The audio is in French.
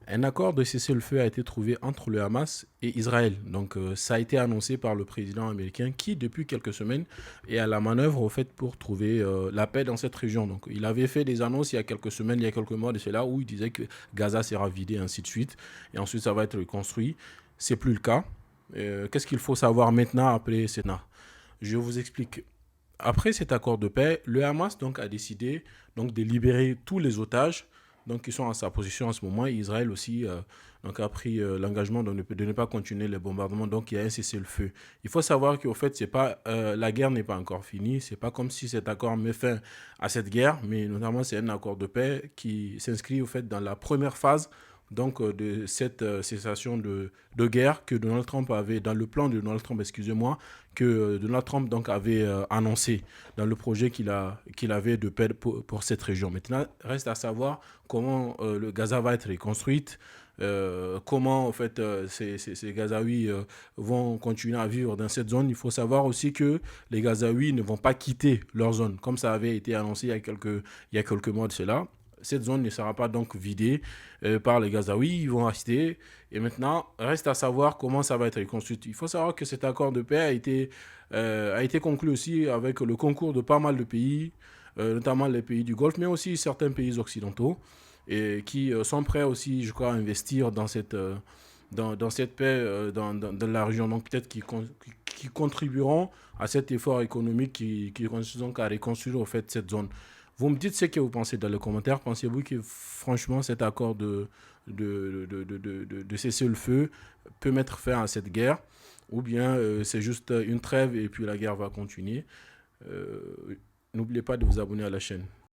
Un accord de cessez-le-feu a été trouvé entre le Hamas et Israël. Donc, ça a été annoncé par le président américain qui, depuis quelques semaines, est à la manœuvre au fait pour trouver la paix dans cette région. Donc, il avait fait des annonces il y a quelques semaines, il y a quelques mois de cela, où il disait que Gaza sera vidé, ainsi de suite, et ensuite ça va être reconstruit. C'est plus le cas. Qu'est-ce qu'il faut savoir maintenant après Sénat? Je vous explique. Après cet accord de paix, le Hamas donc a décidé donc de libérer tous les otages donc qui sont à sa position en ce moment. Et Israël aussi donc a pris l'engagement de ne pas continuer les bombardements. Donc il y a un cessez-le-feu. Il faut savoir qu'au fait c'est pas la guerre n'est pas encore finie. C'est pas comme si cet accord met fin à cette guerre, mais notamment c'est un accord de paix qui s'inscrit au fait dans la première phase donc de cette cessation de guerre que Donald Trump avait dans le plan de Donald Trump, excusez-moi, que Donald Trump donc avait annoncé dans le projet qu'il avait de paix pour cette région. Maintenant, reste à savoir comment le Gaza va être reconstruite, comment en fait ces Gazaouis vont continuer à vivre dans cette zone. Il faut savoir aussi que les Gazaouis ne vont pas quitter leur zone, comme ça avait été annoncé il y a quelques mois de cela. Cette zone ne sera pas donc vidée par les Gazaouis, ils vont rester. Et maintenant, reste à savoir comment ça va être reconstruit. Il faut savoir que cet accord de paix a été conclu aussi avec le concours de pas mal de pays, notamment les pays du Golfe, mais aussi certains pays occidentaux, et qui sont prêts aussi, je crois, à investir dans cette paix dans la région. Donc peut-être qui contribueront à cet effort économique qui consiste donc à reconstruire au fait cette zone. Vous me dites ce que vous pensez dans les commentaires. Pensez-vous que franchement cet accord de cesser le feu peut mettre fin à cette guerre ou bien c'est juste une trêve et puis la guerre va continuer? N'oubliez pas de vous abonner à la chaîne.